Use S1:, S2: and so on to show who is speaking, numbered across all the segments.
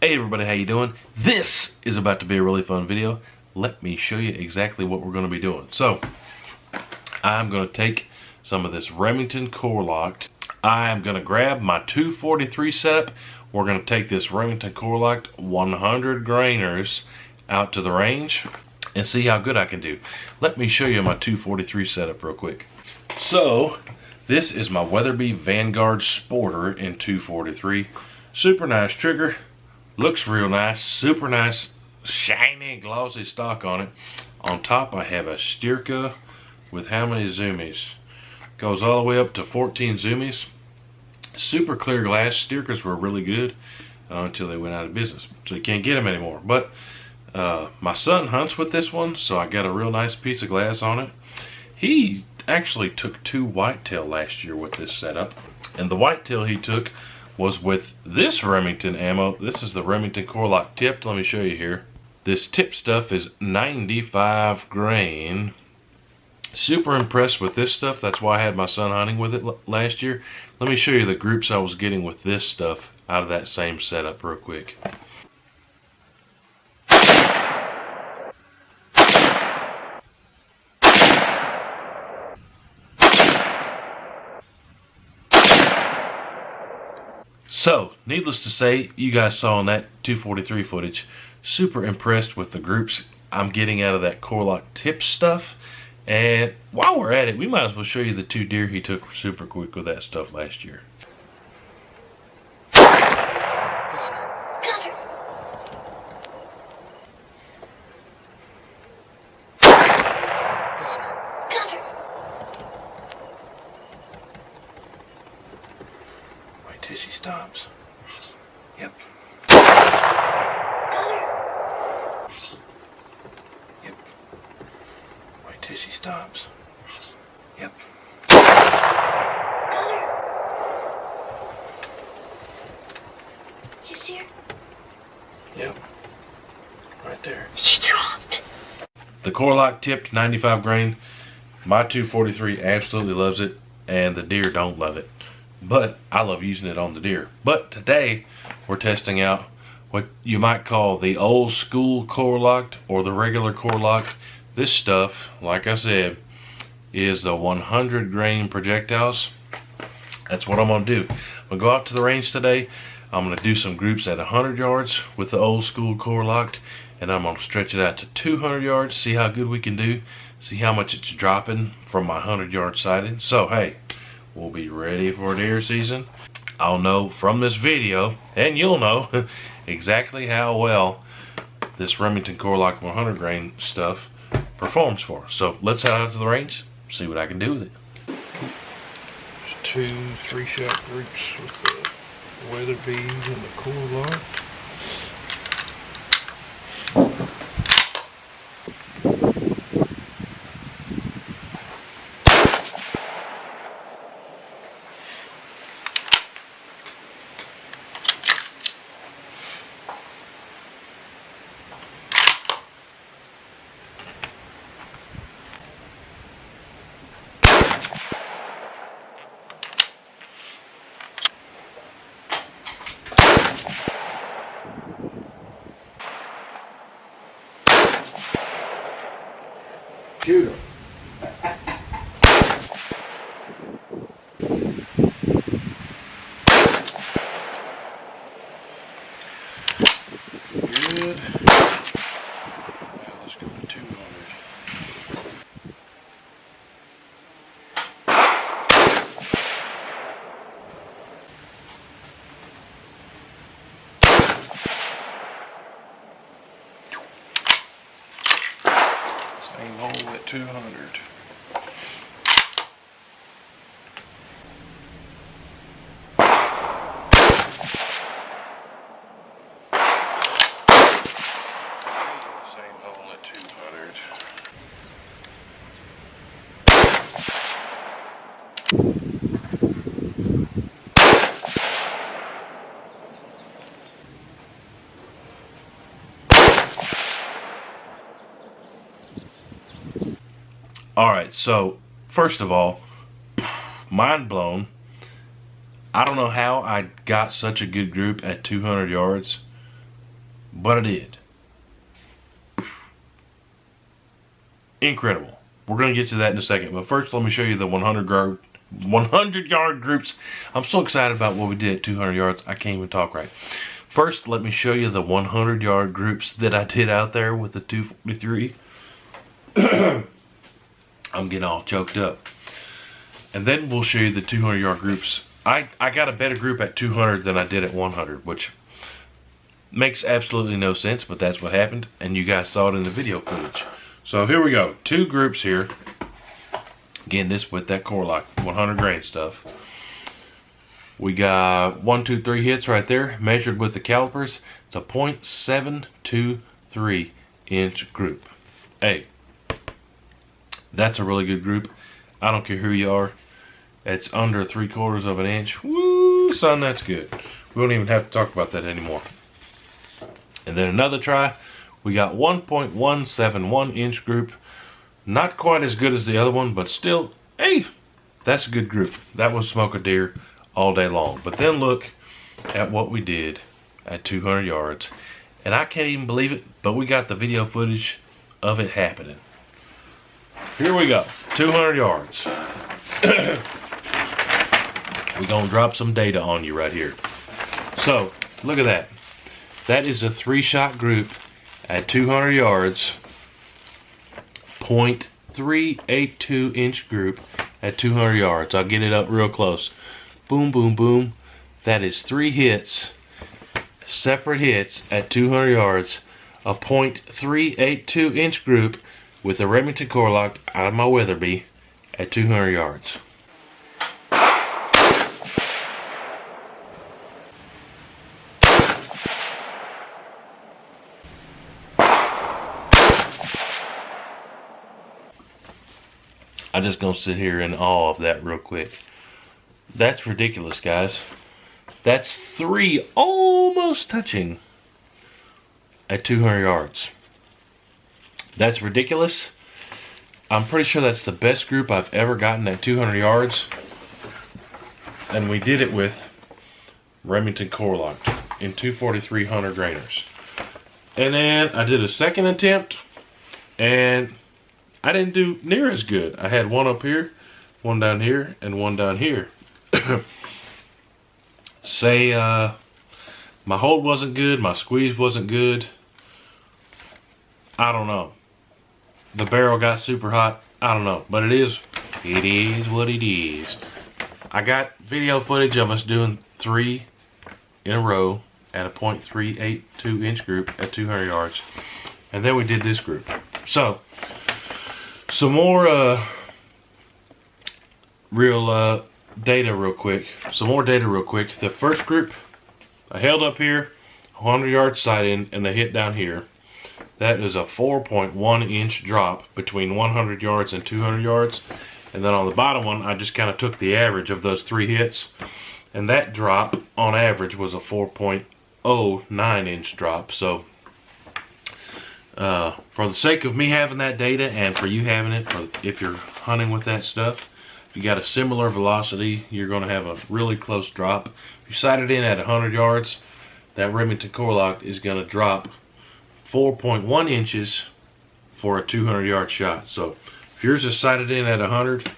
S1: Hey everybody, how you doing? This is about to be a really fun video. Let me show you exactly what we're going to be doing. So, I'm going to take some of this Remington Core-Lokt. I'm going to grab my 243 setup. We're going to take this Remington Core-Lokt 100 grainers out to the range and see how good I can do. Let me show you my 243 setup real quick. So, this is my Weatherby Vanguard Sporter in 243. Super nice trigger. Looks real nice, super nice, shiny, glossy stock on it. On top I have a Styrka with how many zoomies? Goes all the way up to 14 zoomies. Super clear glass. Styrkas were really good until they went out of business. So you can't get them anymore. But my son hunts with this one, so I got a real nice piece of glass on it. He actually took 2 whitetail last year with this setup. And the whitetail he took was with this Remington ammo. This is the Remington Core-Lokt tipped. Let me show you here. This tip stuff is 95 grain. Super impressed with this stuff. That's why I had my son hunting with it last year. Let me show you the groups I was getting with this stuff out of that same setup real quick. So, needless to say, you guys saw in that 243 footage, super impressed with the groups I'm getting out of that Core-Lokt tip stuff. And while we're at it, we might as well show you the 2 deer he took super quick with that stuff last year. Till she stops. Yep. Got her. Yep. Wait till she stops. Yep. Got her. Did you see her? Yep. Right there. She dropped. The Core-Lokt tipped 95 grain. My 243 absolutely loves it, and the deer don't love it. But I love using it on the deer. But today we're testing out what you might call the old school Core-Lokt or the regular Core-Lokt. This stuff, like I said, is the 100 grain projectiles. That's what I'm going to do. I'm going to go out to the range today. I'm going to do some groups at 100 yards with the old school Core-Lokt, and I'm going to stretch it out to 200 yards, see how good we can do, see how much it's dropping from my 100 yard sighting. So hey, we'll be ready for deer season. I'll know from this video, and you'll know exactly how well this Remington Core-Lokt 100 grain stuff performs for us. So let's head out to the range, see what I can do with it. 2 3-shot groups with the Weatherby and the Core-Lokt. Shoot him. Good. Now let's go to 200. Same hole at 200. Same hole at 200. Alright, so first of all, mind blown. I don't know how I got such a good group at 200 yards. but I did. Incredible. We're going to get to that in a second, but first let me show you the 100 yard groups. I'm so excited about what we did at 200 yards, I can't even talk right. First, let me show you the 100 yard groups that I did out there with the 243. I'm getting all choked up. And then we'll show you the 200 yard groups. I got a better group at 200 than I did at 100, which makes absolutely no sense, but that's what happened, and you guys saw it in the video footage. So here we go, 2 groups here. Again, this with that Core-Lokt 100 grain stuff. We got 1, 2, 3 hits right there, measured with the calipers. It's a .723 inch group. Hey, that's a really good group. I don't care who you are. It's under 3/4 of an inch. Woo, son, that's good. We don't even have to talk about that anymore. And then another try. We got 1.171 inch group. Not quite as good as the other one, but still, hey, that's a good group. That was smoke a deer all day long. But then look at what we did at 200 yards. And I can't even believe it, but we got the video footage of it happening. Here we go, 200 yards. We're gonna drop some data on you right here. So, look at that. That is a 3-shot group at 200 yards. .382 inch group at 200 yards. I'll get it up real close. Boom, boom, boom. That is 3 hits, separate hits at 200 yards. A .382 inch group with a Remington Core-Lokt out of my Weatherby at 200 yards. I'm just gonna sit here in awe of that real quick. That's ridiculous, guys. That's 3 almost touching at 200 yards. That's ridiculous. I'm pretty sure that's the best group I've ever gotten at 200 yards. And we did it with Remington Core-Lokt in 243 100 grainers. And then I did a second attempt, and I didn't do near as good. I had one up here, one down here, and one down here. Say my hold wasn't good, my squeeze wasn't good. I don't know. The barrel got super hot. I don't know, but it is what it is. I got video footage of us doing 3 in a row at a .382 inch group at 200 yards. And then we did this group. So, some more data real quick. The first group, I held up here, 100 yard sight in, and they hit down here. That is a 4.1 inch drop between 100 yards and 200 yards. And then on the bottom one, I just kind of took the average of those 3 hits. And that drop, on average, was a 4.09 inch drop. So, for the sake of me having that data and for you having it, if you're hunting with that stuff, if you got a similar velocity, you're going to have a really close drop. If you sight it in at 100 yards, that Remington Core-Lokt is going to drop 4.1 inches for a 200 yard shot. So if yours is sighted in at 100,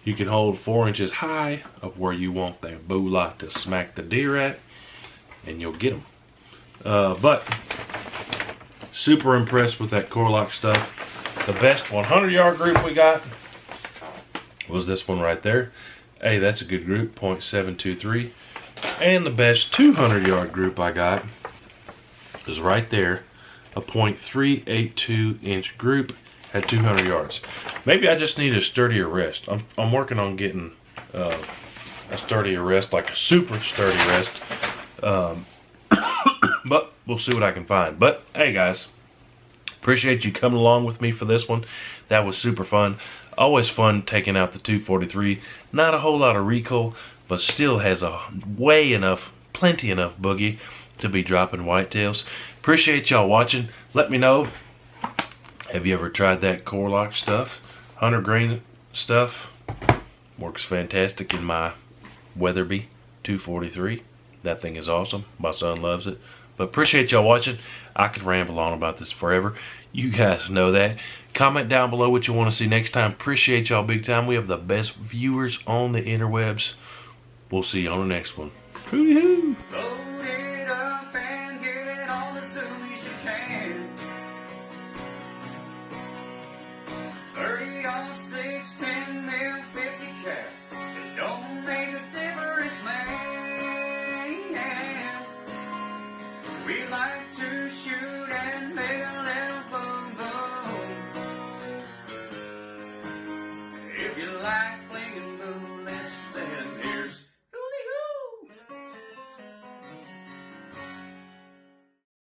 S1: you can hold 4 inches high of where you want that boolah to smack the deer at, and you'll get them. But super impressed with that Core-Lokt stuff. The best 100 yard group we got was this one right there. Hey, that's a good group, .723. And the best 200 yard group I got is right there, a .382 inch group at 200 yards. Maybe I just need a sturdier rest. I'm working on getting a sturdier rest, like a super sturdy rest. But we'll see what I can find. But hey guys, appreciate you coming along with me for this one. That was super fun. Always fun taking out the 243. Not a whole lot of recoil, but still has a plenty enough boogie to be dropping whitetails. Appreciate y'all watching. Let me know, have you ever tried that Core-Lokt stuff? 100 grain stuff works fantastic in my Weatherby 243. That thing is awesome. My son loves it. But appreciate y'all watching. I could ramble on about this forever. You guys know that. Comment down below what you want to see next time. Appreciate y'all big time. We have the best viewers on the interwebs. We'll see you on the next one. Hoo-hoo.